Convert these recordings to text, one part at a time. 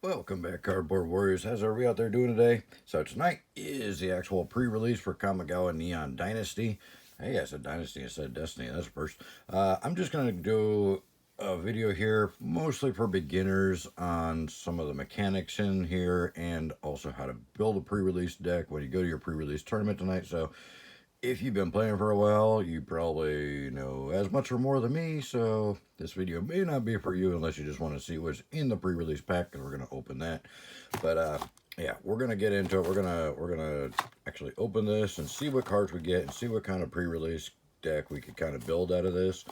Welcome back, Cardboard Warriors. How's everybody out there doing today? So tonight is the actual pre-release for Kamigawa Neon Dynasty. Hey, I said Dynasty instead of Destiny. That's first. I'm just going to do a video here, mostly for beginners, on some of the mechanics in here and also how to build a pre-release deck when you go to your pre-release tournament tonight. So if you've been playing for a while, you probably know as much or more than me, so this video may not be for you unless you just want to see what's in the pre-release pack, because we're going to open that. But yeah, we're going to get into it. We're gonna actually open this and see what cards we get and see what kind of pre-release deck we could kind of build out of this.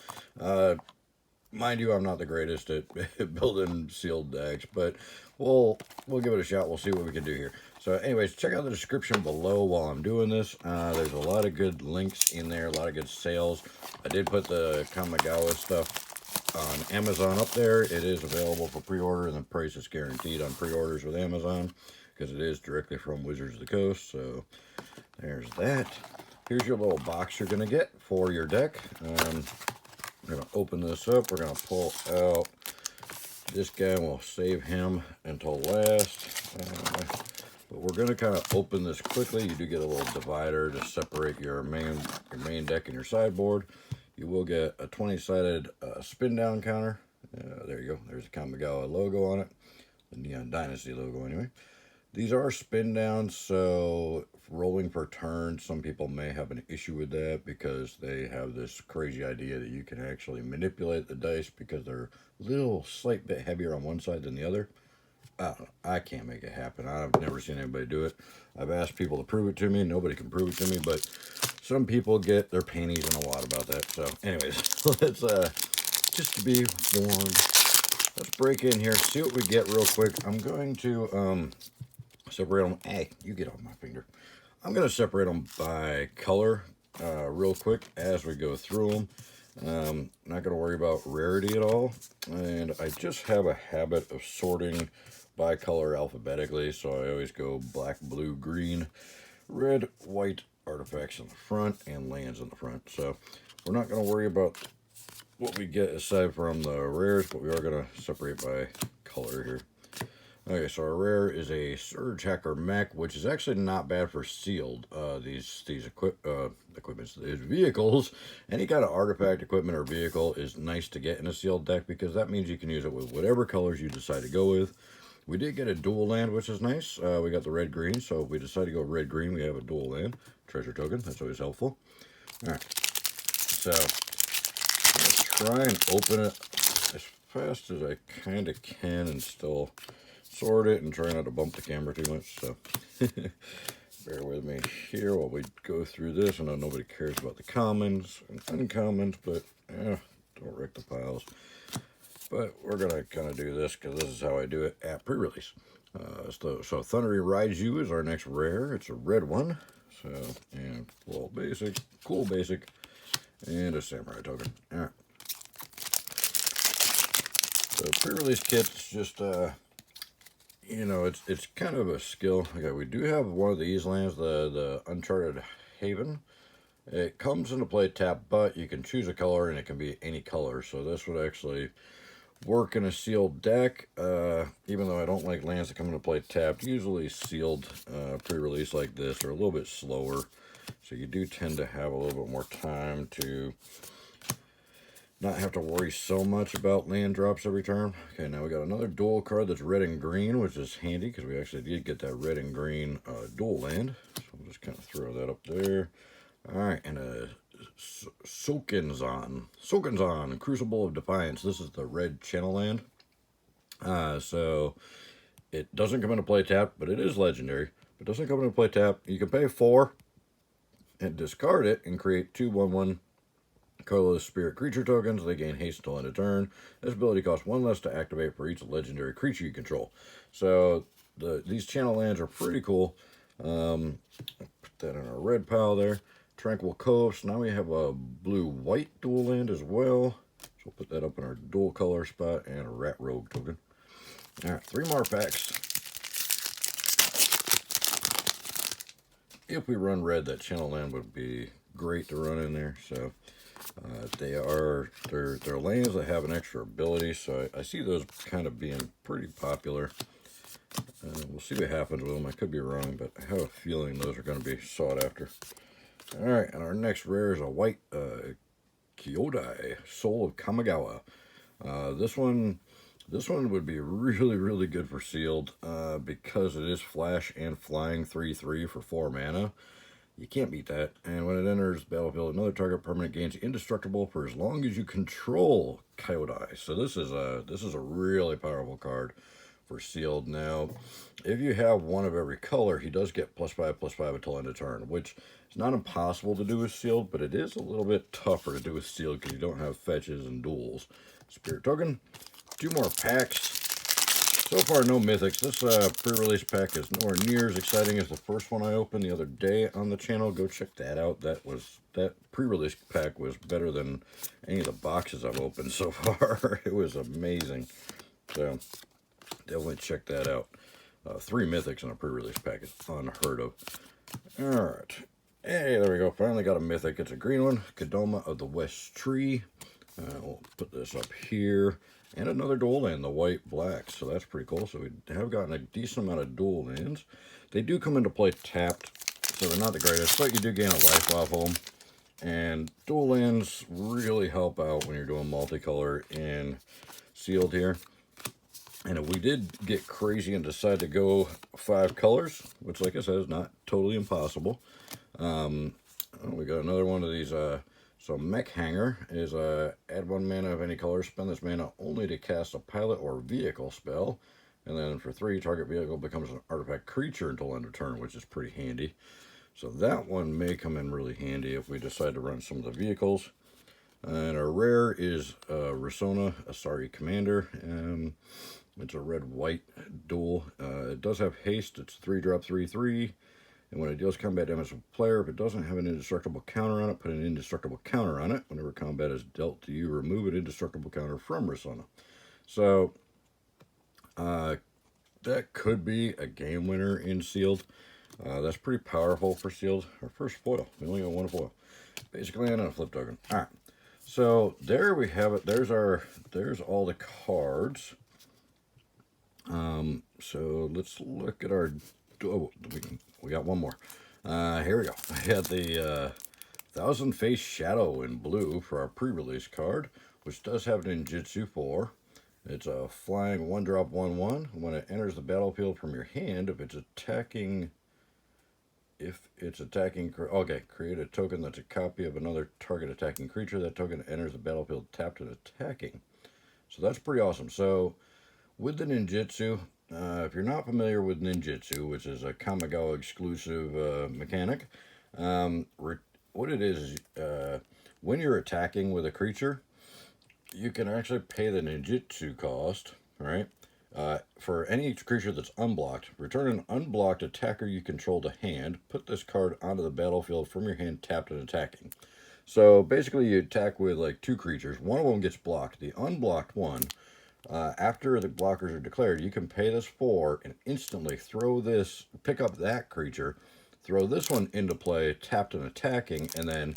Mind you, I'm not the greatest at building sealed decks, but we'll give it a shot. We'll see what we can do here. So anyways, check out the description below while I'm doing this. There's a lot of good links in there, a lot of good sales. I did put the Kamigawa stuff on Amazon up there. It is available for pre-order, and the price is guaranteed on pre-orders with Amazon because it is directly from Wizards of the Coast. So there's that. Here's your little box you're going to get for your deck. We're going to open this up. We're going to pull out this guy, and we'll save him until last. But we're going to kind of open this quickly. You do get a little divider to separate your main deck and your sideboard. You will get a 20-sided spin down counter. There you go. There's the Kamigawa logo on it. The Neon Dynasty logo anyway. These are spin downs, so rolling per turn, some people may have an issue with that because they have this crazy idea that you can actually manipulate the dice because they're a little slight bit heavier on one side than the other. I can't make it happen. I've never seen anybody do it. I've asked people to prove it to me. Nobody can prove it to me, but some people get their panties in a wad about that. So anyways, let's just to be warned, let's break in here, see what we get real quick. I'm going to separate them. Hey, you get off my finger. I'm going to separate them by color real quick as we go through them. Not going to worry about rarity at all. And I just have a habit of sorting by color alphabetically. So I always go black, blue, green, red, white artifacts in the front and lands in the front. So we're not going to worry about what we get aside from the rares, but we are going to separate by color here. Okay, so our rare is a Surge Hacker Mech, which is actually not bad for sealed. These vehicles, any kind of artifact, equipment, or vehicle is nice to get in a sealed deck because that means you can use it with whatever colors you decide to go with. We did get a dual land, which is nice. We got the red-green, so if we decide to go red-green, we have a dual land. Treasure token, that's always helpful. All right, so let's try and open it as fast as I kind of can and still sort it and try not to bump the camera too much, so bear with me here while we go through this. I know nobody cares about the commons and uncommons, but don't wreck the piles. But we're gonna kind of do this because this is how I do it at pre-release. So Thundery Rides You is our next rare. It's a red one, so and well, basic, cool basic, and a samurai token. All right. So pre-release kit's just you know, it's kind of a skill. Okay, we do have one of these lands, the Uncharted Haven. It comes into play tap, but you can choose a color, and it can be any color. So this would actually work in a sealed deck, even though I don't like lands that come into play tapped. Usually sealed pre-release like this are a little bit slower. So you do tend to have a little bit more time to not have to worry so much about land drops every turn. Okay, now we got another dual card that's red and green, which is handy because we actually did get that red and green dual land. So we'll just kind of throw that up there. All right, and a Sokenzan, Crucible of Defiance. This is the red channel land. So it doesn't come into play tap, but it is legendary. If it doesn't come into play tap, you can pay 4 and discard it and create 2/1/1 colorless spirit creature tokens. They gain haste until end of turn. This ability costs 1 less to activate for each legendary creature you control. So these channel lands are pretty cool. Put that in our red pile there. Tranquil Cove. So now we have a blue-white dual land as well. So we'll put that up in our dual color spot and a Rat Rogue token. All right, 3 more packs. If we run red, that channel land would be great to run in there. So they're lands that have an extra ability, so I see those kind of being pretty popular. We'll see what happens with them. I could be wrong, but I have a feeling those are going to be sought after. All right, and our next rare is a white Kyodai, Soul of Kamigawa. This one would be really, really good for sealed because it is flash and flying 3/3 for 4 mana. You can't beat that. And when it enters the battlefield, another target permanent gains indestructible for as long as you control Kyodai. So this is a really powerful card for sealed. Now, if you have one of every color, he does get +5/+5 until end of turn, which is not impossible to do with sealed, but it is a little bit tougher to do with sealed because you don't have fetches and duels. Spirit token, 2 more packs. So far, no mythics. This pre-release pack is nowhere near as exciting as the first one I opened the other day on the channel. Go check that out. That pre-release pack was better than any of the boxes I've opened so far. It was amazing. So definitely check that out. 3 mythics in a pre-release pack is unheard of. All right. Hey, there we go. Finally got a mythic. It's a green one. Kodama of the West Tree. We'll put this up here. And another dual land, the white-black. So that's pretty cool. So we have gotten a decent amount of dual lands. They do come into play tapped, so they're not the greatest, but you do gain a life off of them. And dual lands really help out when you're doing multicolor in sealed here. And if we did get crazy and decide to go 5 colors, which, like I said, is not totally impossible. We got another one of these. So Mech Hanger is add 1 mana of any color. Spend this mana only to cast a pilot or vehicle spell. And then for 3, target vehicle becomes an artifact creature until end of turn, which is pretty handy. So that one may come in really handy if we decide to run some of the vehicles. And our rare is Risona, Asari Commander. It's a red-white duel. It does have haste. It's 3-drop, 3/3. And when it deals combat damage to a player, if it doesn't have an indestructible counter on it, put an indestructible counter on it. Whenever combat is dealt to you, remove an indestructible counter from Risona. So, that could be a game winner in sealed. That's pretty powerful for sealed. Our first foil. We only got 1 foil. Basic land and a flip token. All right. So there we have it. There's all the cards. So let's look at our. Oh, we got one more. Here we go. I had the Thousand Face Shadow in blue for our pre-release card, which does have an ninjutsu 4. It's a flying 1-drop 1/1. When it enters the battlefield from your hand, if it's attacking, okay, create a token that's a copy of another target attacking creature. That token enters the battlefield tapped and attacking. So that's pretty awesome. So with the ninjutsu, if you're not familiar with ninjutsu, which is a Kamigawa exclusive mechanic, what it is when you're attacking with a creature, you can actually pay the ninjutsu cost, right? For any creature that's unblocked, return an unblocked attacker you control to hand. Put this card onto the battlefield from your hand tapped and attacking. So basically you attack with like 2 creatures. One of them gets blocked. The unblocked one, after the blockers are declared, you can pay this 4 and instantly pick up that creature, throw this one into play, tapped and attacking, and then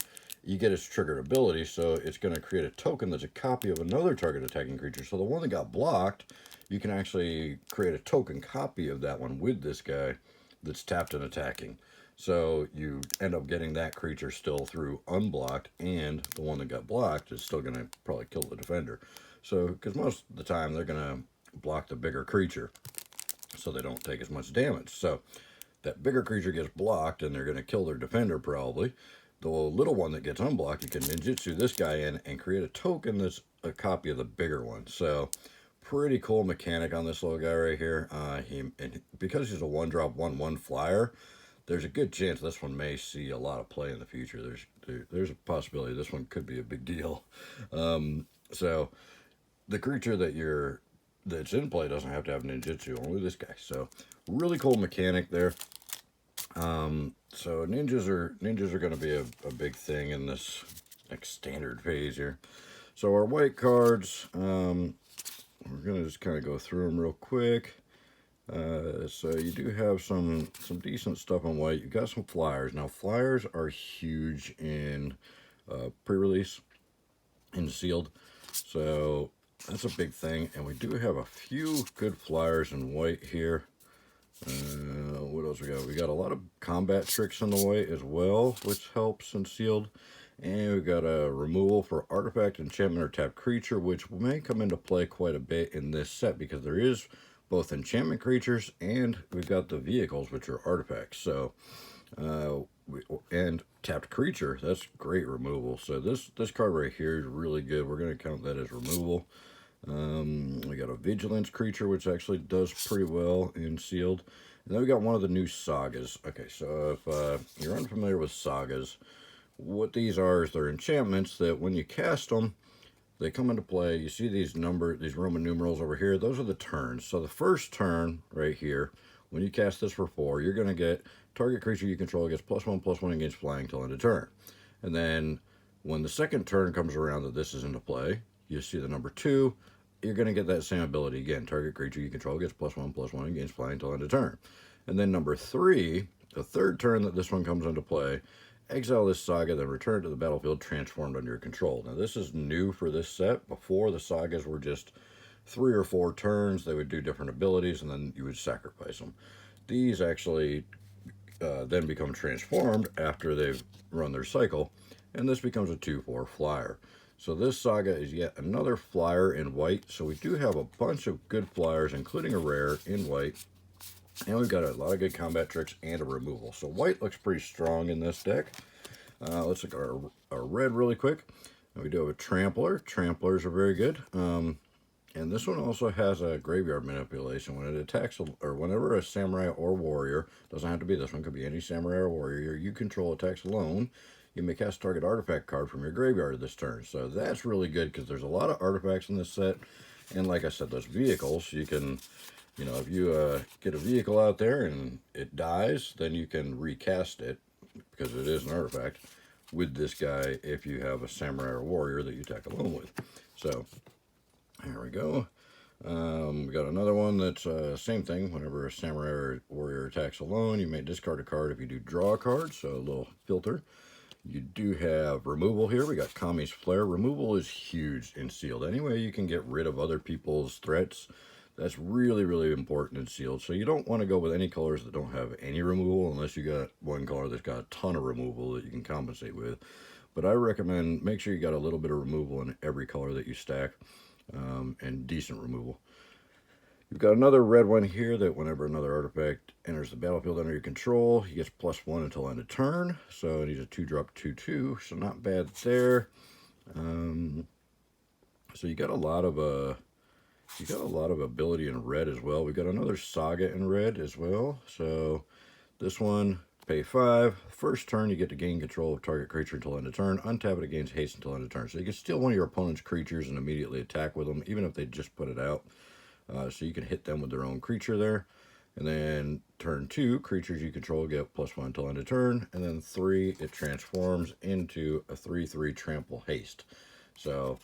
you get its triggered ability. So it's going to create a token that's a copy of another target attacking creature. So the one that got blocked, you can actually create a token copy of that one with this guy that's tapped and attacking. So you end up getting that creature still through unblocked, and the one that got blocked is still going to probably kill the defender. So, because most of the time they're going to block the bigger creature so they don't take as much damage. So that bigger creature gets blocked and they're going to kill their defender probably. The little one that gets unblocked, you can ninjutsu this guy in and create a token that's a copy of the bigger one. So pretty cool mechanic on this little guy right here. Because he's a 1-drop 1/1 flyer, there's a good chance this one may see a lot of play in the future. There's a possibility this one could be a big deal. So the creature that's in play doesn't have to have ninjutsu, only this guy. So really cool mechanic there. So ninjas are going to be a big thing in this like standard phase here. So our white cards, we're going to just kind of go through them real quick. So you do have some decent stuff on white. You got some flyers. Now flyers are huge in pre-release, in sealed. So that's a big thing. And we do have a few good flyers in white here. What else we got? We got a lot of combat tricks on the way as well, which helps in sealed. And we've got a removal for artifact, enchantment, or tapped creature, which may come into play quite a bit in this set because there is both enchantment creatures and we've got the vehicles, which are artifacts. So, and tapped creature, that's great removal. So this card right here is really good. We're going to count that as removal. We got a vigilance creature, which actually does pretty well in sealed. And then we got one of the new sagas. Okay, so if you're unfamiliar with sagas, what these are is they're enchantments that when you cast them, they come into play. You see these Roman numerals over here. Those are the turns. So the first turn right here, when you cast this for 4, you're going to get target creature you control gets +1/+1 against flying till end of turn. And then when the second turn comes around that this is into play, you see the number 2. You're going to get that same ability again. Target creature you control gets +1/+1 against flying till end of turn. And then number 3, the third turn that this one comes into play, exile this saga, then return to the battlefield transformed under your control. Now this is new for this set. Before, the sagas were just 3 or 4 turns. They would do different abilities and then you would sacrifice them. These actually then become transformed after they've run their cycle, and this becomes a 2/4 flyer. So this saga is yet another flyer in white. So we do have a bunch of good flyers, including a rare in white. And we've got a lot of good combat tricks and a removal. So white looks pretty strong in this deck. Let's look at our red really quick. And we do have a Trampler. Tramplers are very good. And this one also has a graveyard manipulation. When it attacks, or whenever a samurai or warrior, doesn't have to be this one, could be any samurai or warrior you control attacks alone, you may cast target artifact card from your graveyard this turn. So that's really good because there's a lot of artifacts in this set. And like I said, those vehicles, you can, you know, if you get a vehicle out there and it dies, then you can recast it, because it is an artifact, with this guy if you have a samurai or warrior that you attack alone with. So, here we go. We got another one that's same thing. Whenever a samurai or warrior attacks alone, you may discard a card if you do draw a card, so a little filter. You do have removal here. We got Kami's Flare. Removal is huge in sealed. Any way you can get rid of other people's threats, that's really, really important in sealed. So you don't want to go with any colors that don't have any removal, unless you got one color that's got a ton of removal that you can compensate with. But I recommend make sure you got a little bit of removal in every color that you stack, and decent removal. You've got another red one here that whenever another artifact enters the battlefield under your control, he gets +1 until end of turn. So it needs a 2-drop 2/2, so not bad there. So you got a lot of ability in red as well. We've got another saga in red as well. So this one, pay 5. First turn, you get to gain control of target creature until end of turn. Untap it, gains haste until end of turn. So you can steal one of your opponent's creatures and immediately attack with them, even if they just put it out. So you can hit them with their own creature there. And then turn 2, creatures you control get +1 until end of turn. And then 3, it transforms into a 3/3 trample haste. So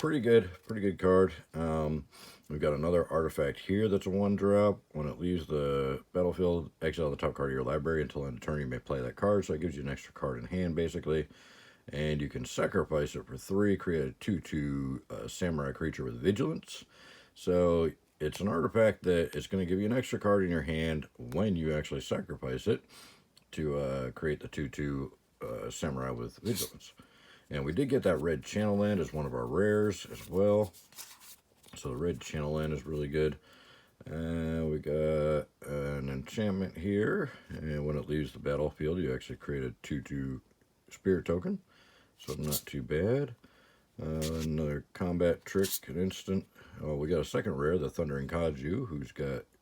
pretty good card. We've got another artifact here that's a 1-drop. When it leaves the battlefield, exile the top card of your library until end of turn. You may play that card, so it gives you an extra card in hand basically. And you can sacrifice it for 3, create a 2/2 samurai creature with vigilance. So it's an artifact that is going to give you an extra card in your hand when you actually sacrifice it to create the 2/2 samurai with vigilance. And we did get that red channel land as one of our rares as well. So the red channel land is really good. We got an enchantment here. And when it leaves the battlefield, you actually create a 2/2 spirit token. So not too bad. Another combat trick, an instant. Oh, we got a second rare, the Thundering Kaiju,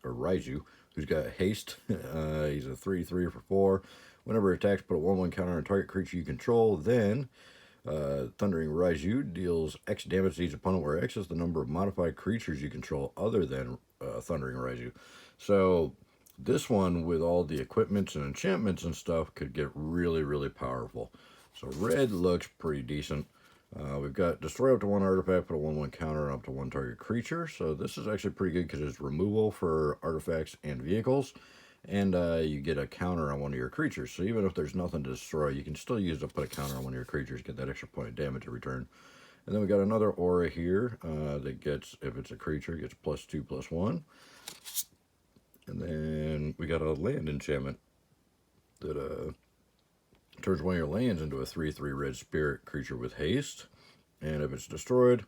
Raiju, who's got haste. He's a 3/3 for 4. Whenever it attacks, put a 1/1 counter on a target creature you control. Then, Thundering Raiju deals X damage to each opponent, where X is the number of modified creatures you control other than Thundering Raiju. So, this one, with all the equipments and enchantments and stuff, could get really, really powerful. So, red looks pretty decent. We've got destroy up to 1 artifact, put a 1/1 counter on up to 1 target creature. So this is actually pretty good because it's removal for artifacts and vehicles. And you get a counter on one of your creatures. So even if there's nothing to destroy, you can still use it to put a counter on one of your creatures, get that extra point of damage every turn. And then we got another aura here that gets, if it's a creature, it gets +2/+1. And then And we got a land enchantment that turns one of your lands into a 3/3 red spirit creature with haste. And if it's destroyed,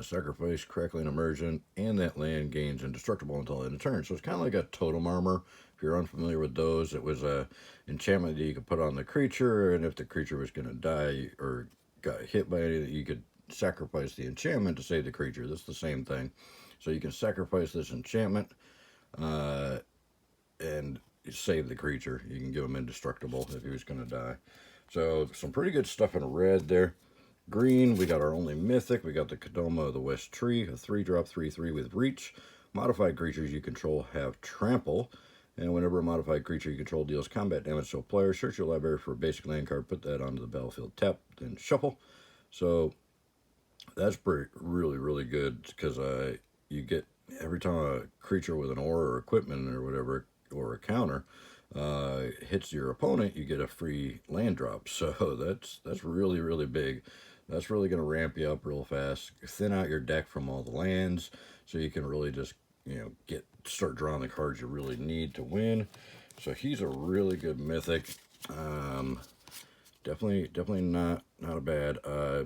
sacrifice Crackling Emergent, and that land gains indestructible until end of turn. So it's kind of like a totem armor. If you're unfamiliar with those, it was a enchantment that you could put on the creature, and if the creature was going to die or got hit by anything, you could sacrifice the enchantment to save the creature. That's the same thing. So you can sacrifice this enchantment and save the creature. You can give him indestructible if he was going to die. So some pretty good stuff in red there. Green, we got our only mythic. We got the Kadoma of the West Tree, a 3-drop 3/3 with reach. Modified creatures you control have trample. And whenever a modified creature you control deals combat damage to a player, search your library for a basic land card, put that onto the battlefield, tap, then shuffle. So that's really good, because you get, every time a creature with an aura or equipment or whatever, or a counter, hits your opponent, you get a free land drop. So that's really big. That's really going to ramp you up real fast. Thin out your deck from all the lands, so you can really just, start drawing the cards you really need to win. So he's a really good mythic. Definitely not a bad.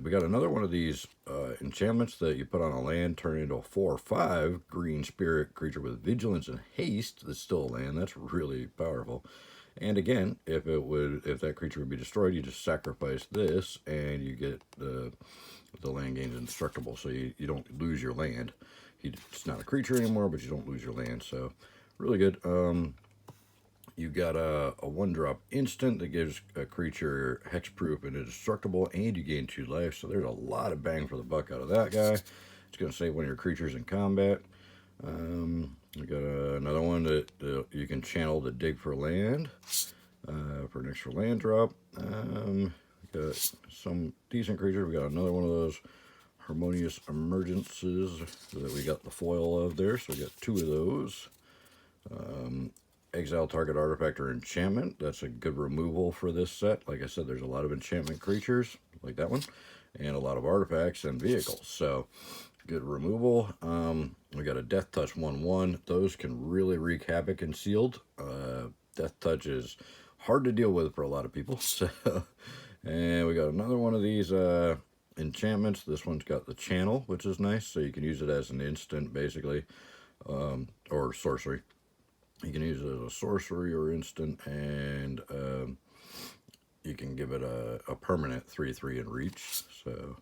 We got another one of these enchantments that you put on a land, turn into a 4/5 green spirit creature with vigilance and haste. That's still a land. That's really powerful. And again, if that creature would be destroyed, you just sacrifice this, and you get the land gains indestructible, so you don't lose your land. It's not a creature anymore, but you don't lose your land. So really good. You got a 1-drop instant that gives a creature hexproof and indestructible, and you gain 2 life. So there's a lot of bang for the buck out of that guy. It's going to save one of your creatures in combat. We got another one that you can channel to dig for land for an extra land drop. We got some decent creature. We got another one of those Harmonious Emergences that we got the foil of there. So we got 2 of those. Exile target artifact or enchantment. That's a good removal for this set. Like I said, there's a lot of enchantment creatures like that one, and a lot of artifacts and vehicles. So good removal. We got a Death Touch 1/1. Those can really wreak havoc in sealed. Death Touch is hard to deal with for a lot of people. So, and we got another one of these enchantments. This one's got the channel, which is nice. So you can use it as an instant, basically, or sorcery. You can use it as a sorcery or instant, and you can give it a permanent 3/3 in reach. So,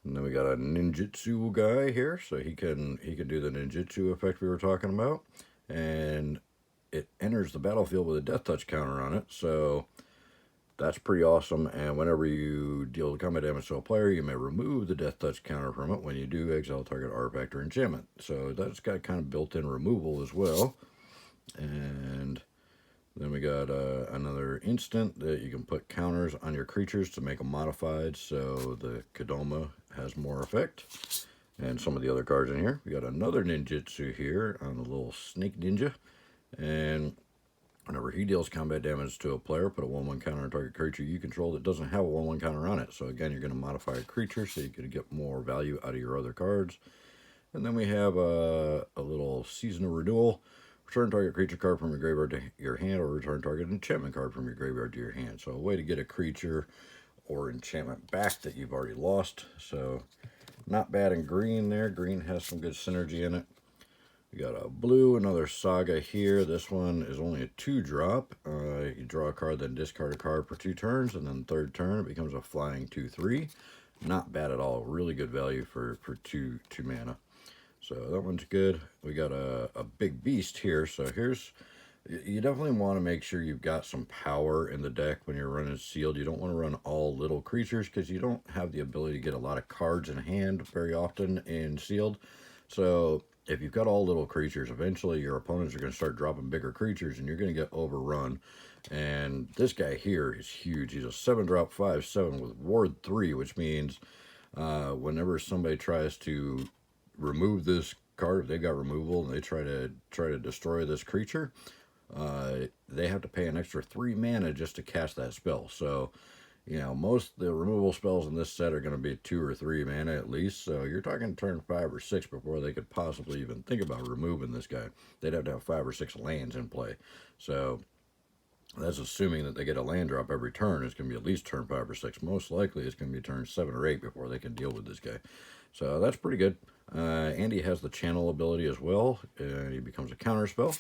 and then we got a ninjutsu guy here, so he can do the ninjutsu effect we were talking about, and it enters the battlefield with a death touch counter on it. So that's pretty awesome. And whenever you deal combat damage to a player, you may remove the death touch counter from it. When you do, exile target artifact or enchantment. So that's got kind of built-in removal as well. And then we got another instant that you can put counters on your creatures to make them modified, so the Kadoma has more effect. And some of the other cards in here. We got another ninjutsu here on the little snake ninja. And whenever he deals combat damage to a player, put a 1/1 counter on target creature you control that doesn't have a 1/1 counter on it. So again, you're going to modify a creature so you can get more value out of your other cards. And then we have a little Season of Renewal. Return target creature card from your graveyard to your hand, or return target enchantment card from your graveyard to your hand. So a way to get a creature or enchantment back that you've already lost. So not bad in green there. Green has some good synergy in it. We got a blue, another Saga here. This one is only a 2-drop. You draw a card, then discard a card for 2 turns, and then third turn it becomes a flying 2/3. Not bad at all. Really good value for 2 mana. So that one's good. We got a big beast here. So you definitely want to make sure you've got some power in the deck when you're running sealed. You don't want to run all little creatures, because you don't have the ability to get a lot of cards in hand very often in sealed. So if you've got all little creatures, eventually your opponents are going to start dropping bigger creatures, and you're going to get overrun. And this guy here is huge. He's a 7-drop 5/7 with Ward 3, which means whenever somebody tries to remove this card, if they've got removal and they try to destroy this creature, they have to pay an extra 3 mana just to cast that spell. So You know, most of the removal spells in this set are going to be 2 or 3 mana at least, so you're talking turn 5 or 6 before they could possibly even think about removing this guy. They'd have to have 5 or 6 lands in play. So that's assuming that they get a land drop every turn. It's going to be at least turn 5 or 6. Most likely it's going to be turn 7 or 8 before they can deal with this guy. So that's pretty good. And he has the channel ability as well. He becomes a counter spell.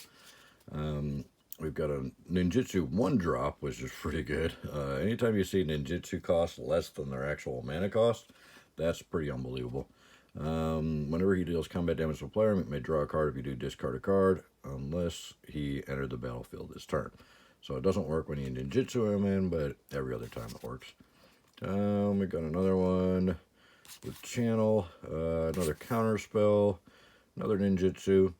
We've got a ninjutsu 1-drop, which is pretty good. Anytime you see ninjutsu cost less than their actual mana cost, that's pretty unbelievable. Whenever he deals combat damage to a player, he may draw a card if you do discard a card, unless he entered the battlefield this turn. So it doesn't work when you ninjutsu him in, but every other time it works. We got another one with channel, another counter spell, another ninjutsu.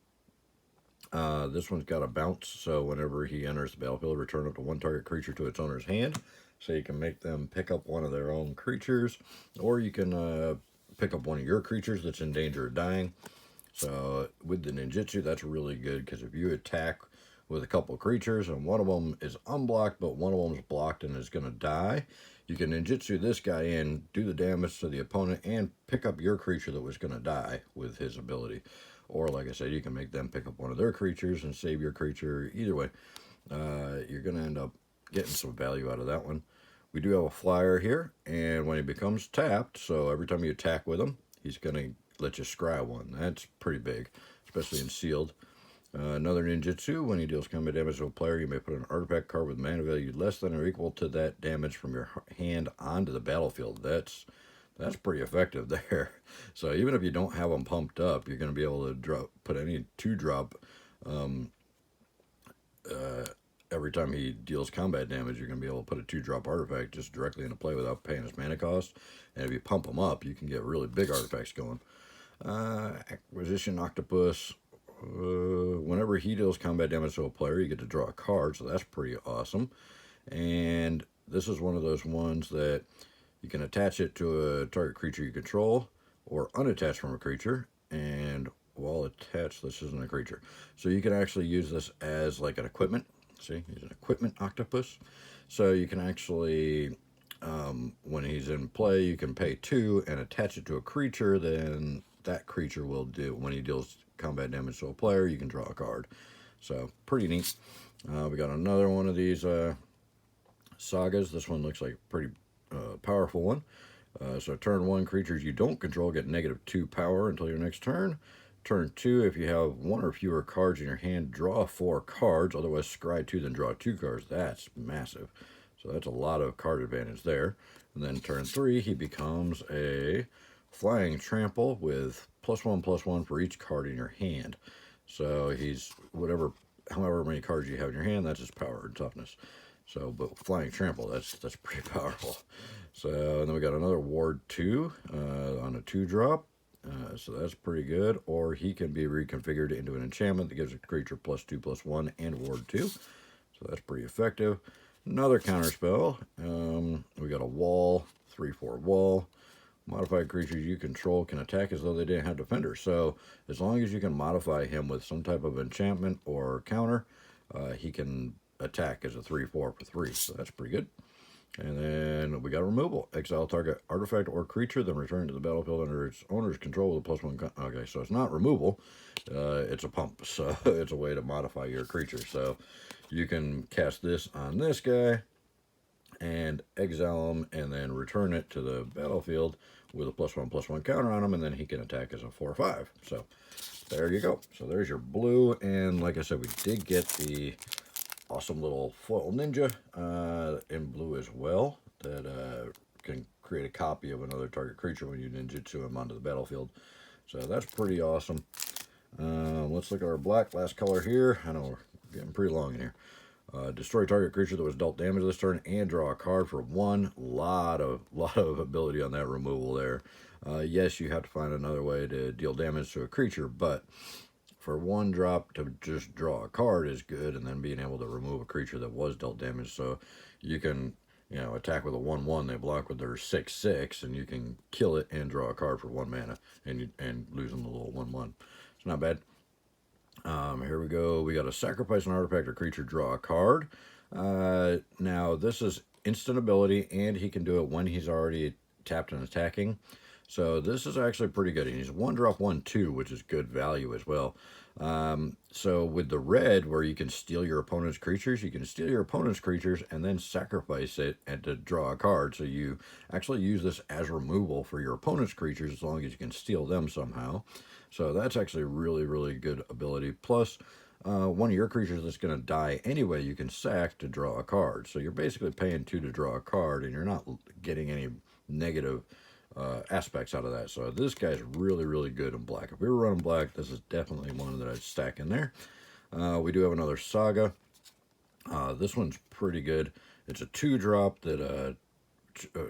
This one's got a bounce, so whenever he enters the battlefield, return up to 1 target creature to its owner's hand. So you can make them pick up one of their own creatures, or you can pick up one of your creatures that's in danger of dying. So with the ninjutsu, that's really good, because if you attack with a couple creatures and one of them is unblocked, but one of them is blocked and is going to die, you can ninjutsu this guy in, do the damage to the opponent, and pick up your creature that was going to die with his ability. Or, like I said, you can make them pick up one of their creatures and save your creature. Either way, you're going to end up getting some value out of that one. We do have a flyer here, and when he becomes tapped, so every time you attack with him, he's going to let you scry one. That's pretty big, especially in sealed. Another ninjutsu, when he deals combat damage to a player, you may put an artifact card with mana value less than or equal to that damage from your hand onto the battlefield. That's pretty effective there. So even if you don't have them pumped up, you're going to be able to put any 2-drop every time he deals combat damage. You're going to be able to put a 2-drop artifact just directly into play without paying his mana cost. And if you pump them up, you can get really big artifacts going. Acquisition Octopus. Whenever he deals combat damage to a player, you get to draw a card, so that's pretty awesome. And this is one of those ones that you can attach it to a target creature you control, or unattach from a creature, and while attached, this isn't a creature. So you can actually use this as like an equipment. See, he's an equipment octopus. So you can actually, when he's in play, you can pay 2 and attach it to a creature, then that creature will do, when he deals combat damage to a player, you can draw a card. So pretty neat. We got another one of these sagas. This one looks like a pretty powerful one. So turn 1, creatures you don't control get -2 power until your next turn. Turn 2, if you have 1 or fewer cards in your hand, draw 4 cards. Otherwise, scry 2, then draw 2 cards. That's massive. So that's a lot of card advantage there. And then turn 3, he becomes a flying trample with +1/+1 for each card in your hand. So he's however many cards you have in your hand, that's his power and toughness. So, but flying trample, that's pretty powerful. So, and then we got another ward 2 on a 2-drop. So that's pretty good. Or he can be reconfigured into an enchantment that gives a creature +2/+1 and ward 2. So that's pretty effective. Another counter spell. We got a wall, 3/4 wall. Modified creatures you control can attack as though they didn't have defenders. So as long as you can modify him with some type of enchantment or counter, he can attack as a 3/4 for 3. So that's pretty good. And then we got removal. Exile target artifact or creature, then return to the battlefield under its owner's control with a +1. Okay, so it's not removal. It's a pump. So it's a way to modify your creature. So you can cast this on this guy and exile him, and then return it to the battlefield with a +1/+1 counter on him, and then he can attack as a 4/5. So there you go. So there's your blue, and like I said, we did get the awesome little foil ninja in blue as well that can create a copy of another target creature when you ninjutsu him onto the battlefield. So that's pretty awesome. Let's look at our black, last color here. I know we're getting pretty long in here. Destroy target creature that was dealt damage this turn and draw a card for 1. Lot of ability on that removal there. Yes, you have to find another way to deal damage to a creature, but for 1 drop to just draw a card is good, and then being able to remove a creature that was dealt damage. So you can, attack with a 1/1, they block with their 6/6, and you can kill it and draw a card for 1 mana and losing the little 1/1. It's not bad. Here we go. We got to sacrifice an artifact or creature, draw a card. Now, this is instant ability, and he can do it when he's already tapped and attacking. So this is actually pretty good. And he's 1-drop 1/2, which is good value as well. So with the red, where you can steal your opponent's creatures, you can steal your opponent's creatures and then sacrifice it and to draw a card. So you actually use this as removal for your opponent's creatures as long as you can steal them somehow. So that's actually really, really good ability. Plus, one of your creatures that's going to die anyway, you can sack to draw a card. So you're basically paying 2 to draw a card, and you're not getting any negative aspects out of that. So this guy's really, really good in black. If we were running black, this is definitely one that I'd stack in there. We do have another Saga. This one's pretty good. It's a 2-drop that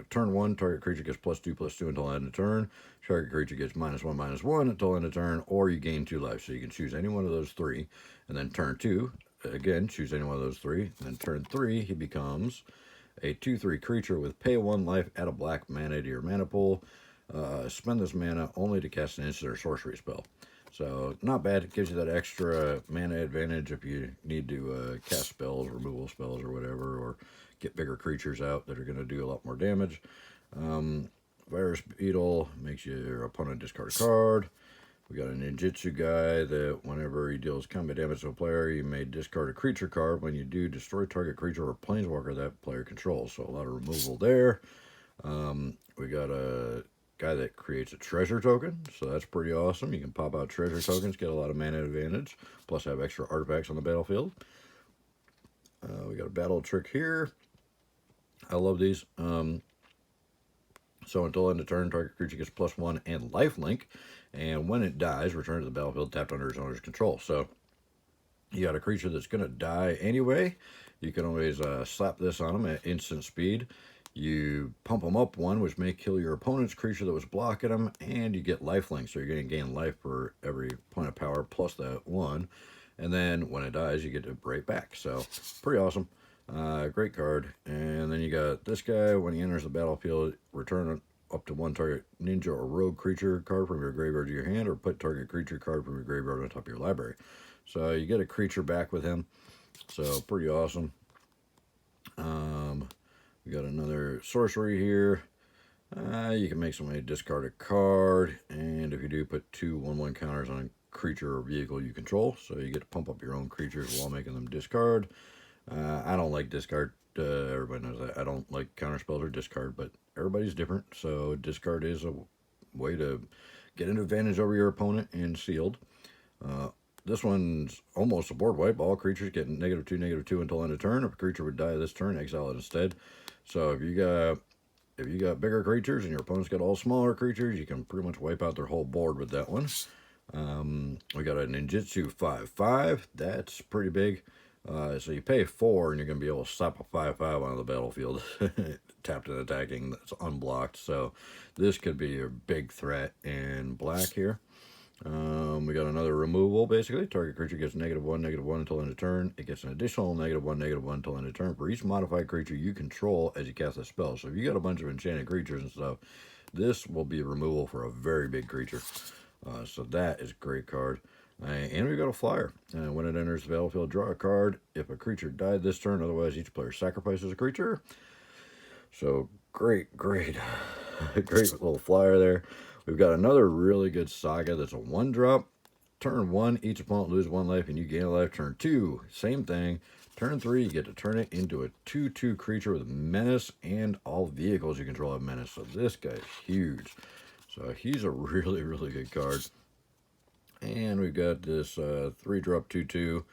turn 1, target creature gets +2/+2 until end of turn. Target creature gets -1/-1 until end of turn, or you gain 2 life. So you can choose any one of those 3. And then turn 2, again, choose any one of those 3. And then turn 3, he becomes a 2/3 creature with pay 1 life, add a black mana to your mana pool. Spend this mana only to cast an instant or sorcery spell. So not bad. It gives you that extra mana advantage if you need to cast spells, removal spells, or whatever, or get bigger creatures out that are going to do a lot more damage. Virus Beetle makes your opponent discard a card. We got a ninjutsu guy that whenever he deals combat damage to a player, you may discard a creature card. When you do, destroy target creature or planeswalker that player controls. So a lot of removal there. We got a guy that creates a treasure token, so that's pretty awesome. You can pop out treasure tokens, get a lot of mana advantage, plus have extra artifacts on the battlefield. We got a battle trick here. I love these. So until end of turn, target creature gets +1 and lifelink, and when it dies, return to the battlefield tapped under its owner's control. So you got a creature that's going to die anyway. You can always slap this on them at instant speed. You pump them up 1, which may kill your opponent's creature that was blocking them, and you get lifelink, so you're going to gain life for every point of power plus that 1. And then when it dies, you get it right back. So pretty awesome. Great card. And then you got this guy. When he enters the battlefield, return up to 1 target ninja or rogue creature card from your graveyard to your hand, or put target creature card from your graveyard on top of your library. So you get a creature back with him. So pretty awesome. We got another sorcery here. You can make somebody discard a card, and if you do, put 2 1/1 counters on a creature or vehicle you control. So you get to pump up your own creatures while making them discard. I don't like discard. Everybody knows that. I don't like counter spells or discard, but everybody's different. So discard is a way to get an advantage over your opponent and sealed. This one's almost a board wipe. All creatures get -2/-2 until end of turn. If a creature would die this turn, exile it instead. So if you got bigger creatures and your opponent's got all smaller creatures, you can pretty much wipe out their whole board with that one. We got a ninjutsu 5/5. That's pretty big. So you pay 4 and you're going to be able to slap a 5/5 onto the battlefield, tapped and attacking, that's unblocked. So this could be a big threat in black here. We got another removal, basically. Target creature gets -1/-1 until end of turn. It gets an additional -1/-1 until end of turn for each modified creature you control as you cast a spell. So if you got a bunch of enchanted creatures and stuff, this will be removal for a very big creature. So that is a great card. And we got a flyer. When it enters the battlefield, draw a card. If a creature died this turn, otherwise each player sacrifices a creature. So great little flyer there. We've got another really good Saga that's a 1-drop. Turn 1, each opponent loses 1 life and you gain a life. Turn 2, same thing. Turn 3, you get to turn it into a 2/2 creature with menace, and all vehicles you control have menace. So this guy's huge. So he's a really, really good card. And we've got this 3-drop 2/2.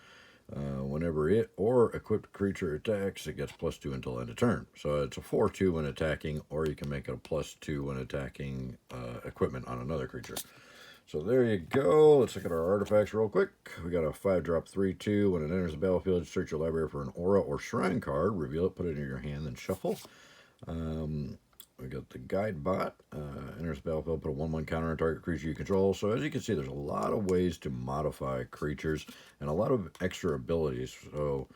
Whenever it or equipped creature attacks, it gets +2 until end of turn. So it's a 4/2 when attacking, or you can make it a +2 when attacking equipment on another creature. So there you go. Let's look at our artifacts real quick. We got a 5-drop 3/2. When it enters the battlefield, search your library for an aura or shrine card, reveal it, put it in your hand, then shuffle. We got the guide bot. Enters the battlefield, put a 1/1 counter on target creature you control. So as you can see, there's a lot of ways to modify creatures and a lot of extra abilities. So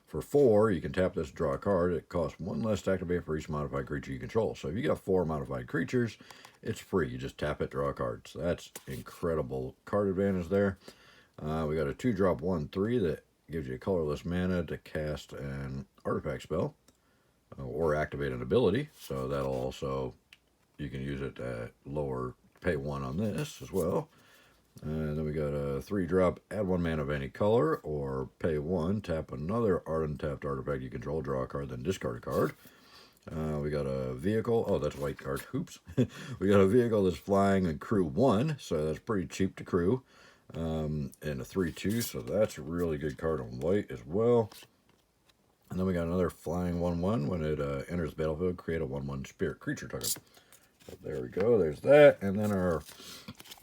for 4, you can tap this, draw a card. It costs 1 less to activate for each modified creature you control. So if you got 4 modified creatures, it's free. You just tap it, draw a card. So that's incredible card advantage there. We got a 2-drop 1/3 that gives you colorless mana to cast an artifact spell. or activate an ability. So that'll also, you can use it at lower, pay 1 on this as well. And then we got a 3-drop, add 1 mana of any color, or pay 1, tap another untapped artifact you control, draw a card, then discard a card. We got a vehicle. Oh, that's a white card. Oops. We got a vehicle that's flying and crew 1, so that's pretty cheap to crew. And a 3/2, so that's a really good card on white as well. And then we got another flying 1/1. When it enters the battlefield, create a 1/1 spirit creature token. So there we go. There's that. And then our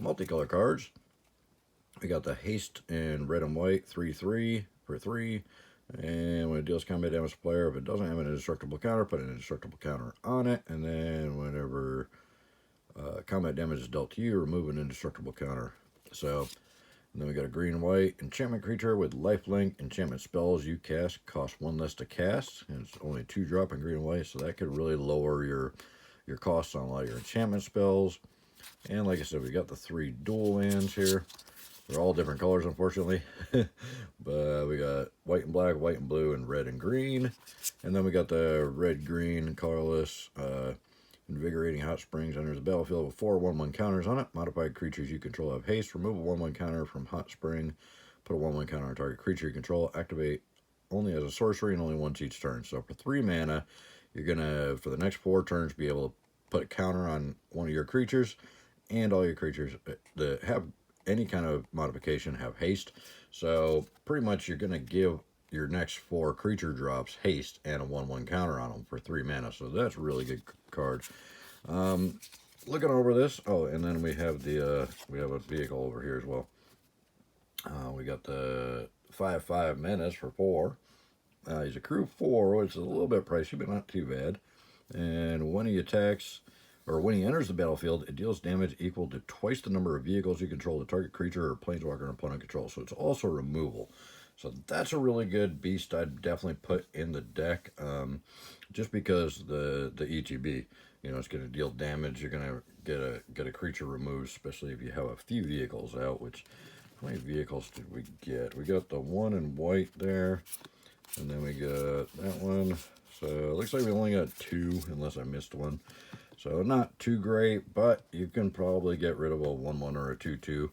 multicolor cards. We got the haste in red and white, 3/3 for 3. And when it deals combat damage to player, if it doesn't have an indestructible counter, put an indestructible counter on it. And then whenever combat damage is dealt to you, remove an indestructible counter. So, and then we got a green and white enchantment creature with lifelink. Enchantment spells you cast cost 1 less to cast. And it's only 2-drop in green and white, so that could really lower your costs on a lot of your enchantment spells. And like I said, we got the 3 dual lands here. They're all different colors, unfortunately. But we got white and black, white and blue, and red and green. And then we got the red-green colorless invigorating hot springs. Enters the battlefield with 4 1/1 counters on it. Modified creatures you control have haste. Remove a 1/1 counter from hot spring. Put a 1/1 counter on target creature you control. Activate only as a sorcery and only once each turn. So for 3 mana, you're going to, for the next 4 turns, be able to put a counter on one of your creatures. And all your creatures that have any kind of modification have haste. So pretty much you're going to give your next 4 creature drops haste and a 1/1 counter on them for 3 mana. So that's a really good card. Looking over this, oh, and then we have the we have a vehicle over here as well. We got the 5/5 menace for 4. He's a crew 4, which is a little bit pricey, but not too bad. And when he attacks, or when he enters the battlefield, it deals damage equal to twice the number of vehicles you control the target creature or planeswalker and opponent controls. So it's also removal. So that's a really good beast I'd definitely put in the deck, just because the ETB, you know, it's going to deal damage. You're going to get a creature removed, especially if you have a few vehicles out. Which, how many vehicles did we get? We got the 1 in white there, and then we got that one. So it looks like we only got 2, unless I missed one. So not too great, but you can probably get rid of a 1/1 or a 2/2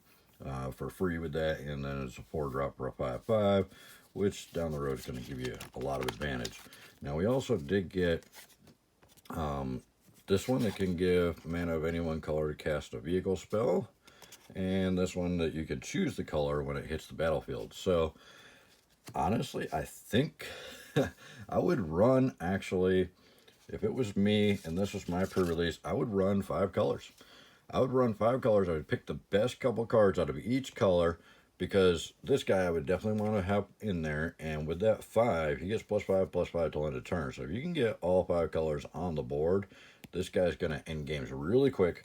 for free with that. And then it's a 4-drop for a 5/5, which down the road is going to give you a lot of advantage. Now we also did get this one that can give mana of any one color to cast a vehicle spell. And this one that you can choose the color when it hits the battlefield. So honestly, I think I would run, actually, if it was me and this was my pre-release, I would run 5 colors. I would run 5 colors. I would pick the best couple cards out of each color, because this guy I would definitely want to have in there. And with that 5, he gets +5/+5 till end of turn. So if you can get all 5 colors on the board, this guy's going to end games really quick.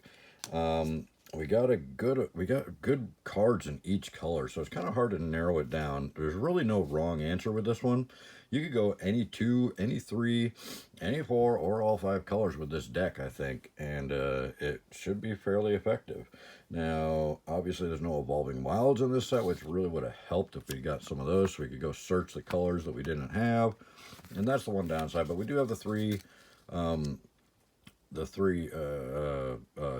We got good cards in each color, so it's kind of hard to narrow it down. There's really no wrong answer with this one. You could go any 2, any 3, any 4, or all 5 colors with this deck, I think, and it should be fairly effective. Now, obviously, there's no Evolving Wilds in this set, which really would have helped if we got some of those, so we could go search the colors that we didn't have, and that's the one downside. But we do have the 3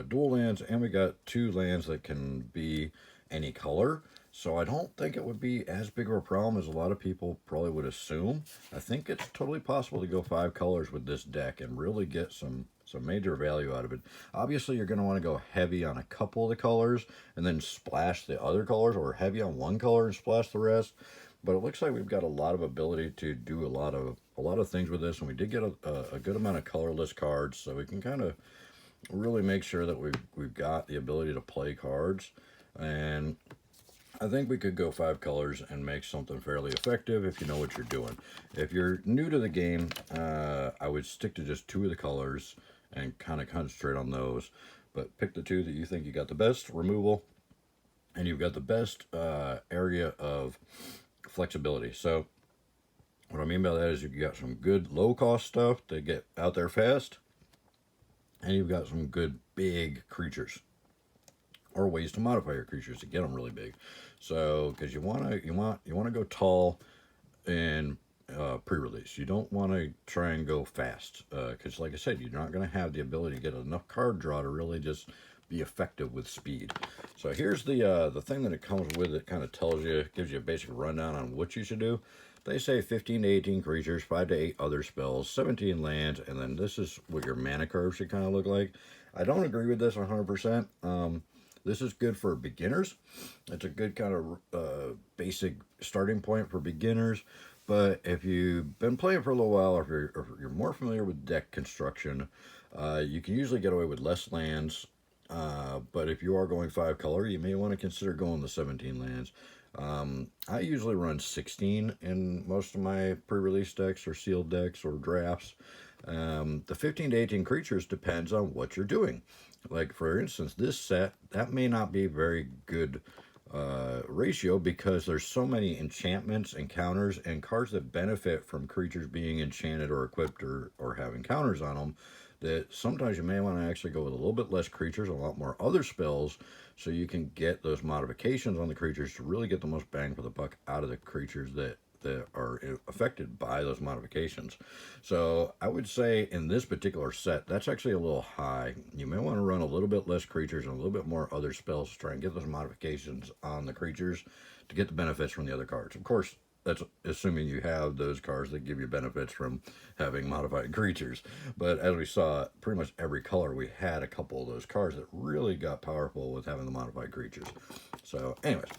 dual lands, and we got 2 lands that can be any color. So I don't think it would be as big of a problem as a lot of people probably would assume. I think it's totally possible to go 5 colors with this deck and really get some major value out of it. Obviously, you're going to want to go heavy on a couple of the colors and then splash the other colors, or heavy on one color and splash the rest. But it looks like we've got a lot of ability to do a lot of things with this, and we did get a good amount of colorless cards, so we can kind of really make sure that we've got the ability to play cards. And I think we could go 5 colors and make something fairly effective if you know what you're doing. If you're new to the game, I would stick to just 2 of the colors and kind of concentrate on those. But pick the 2 that you think you got the best removal, and you've got the best area of flexibility. So what I mean by that is you've got some good low-cost stuff to get out there fast, and you've got some good big creatures, or ways to modify your creatures to get them really big. So because you want to go tall and pre-release. You don't want to try and go fast because, like I said, you're not going to have the ability to get enough card draw to really just be effective with speed. So here's the thing that it comes with. It kind of tells you, gives you a basic rundown on what you should do. They say 15 to 18 creatures, 5 to 8 other spells, 17 lands, and then this is what your mana curve should kind of look like. I don't agree with this 100%. This is good for beginners. It's a good kind of basic starting point for beginners. But if you've been playing for a little while, or if you're more familiar with deck construction, you can usually get away with less lands. But if you are going 5 color, you may want to consider going the 17 lands. I usually run 16 in most of my pre-release decks or sealed decks or drafts. The 15 to 18 creatures depends on what you're doing. Like, for instance, this set, that may not be very good ratio because there's so many enchantments and counters and cards that benefit from creatures being enchanted or equipped or having counters on them, that sometimes you may want to actually go with a little bit less creatures, a lot more other spells, so you can get those modifications on the creatures to really get the most bang for the buck out of the creatures that are affected by those modifications. So I would say in this particular set, that's actually a little high. You may want to run a little bit less creatures and a little bit more other spells to try and get those modifications on the creatures to get the benefits from the other cards. Of course, that's assuming you have those cards that give you benefits from having modified creatures. But as we saw, pretty much every color we had a couple of those cards that really got powerful with having the modified creatures. So anyways,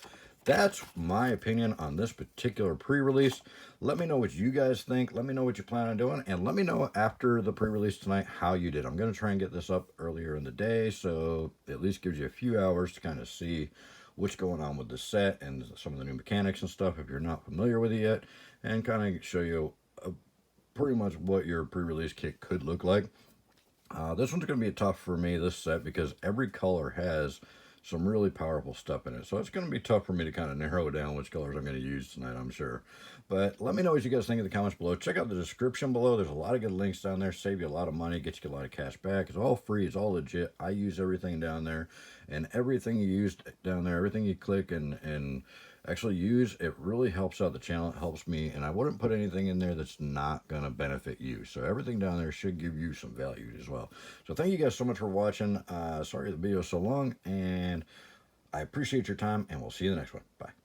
that's my opinion on this particular pre-release. Let me know what you guys think. Let me know what you plan on doing. And let me know after the pre-release tonight how you did. I'm going to try and get this up earlier in the day, so it at least gives you a few hours to kind of see what's going on with the set and some of the new mechanics and stuff if you're not familiar with it yet, and kind of show you pretty much what your pre-release kit could look like. This one's going to be tough for me, this set, because every color has some really powerful stuff in it. So it's going to be tough for me to kind of narrow down which colors I'm going to use tonight, I'm sure. But let me know what you guys think in the comments below. Check out the description below. There's a lot of good links down there. Save you a lot of money, get you a lot of cash back. It's all free. It's all legit. I use everything down there. And everything you use down there, everything you click and actually use, it really helps out the channel. It helps me. And I wouldn't put anything in there that's not going to benefit you. So everything down there should give you some value as well. So thank you guys so much for watching. Sorry the video is so long. And I appreciate your time, and we'll see you in the next one. Bye.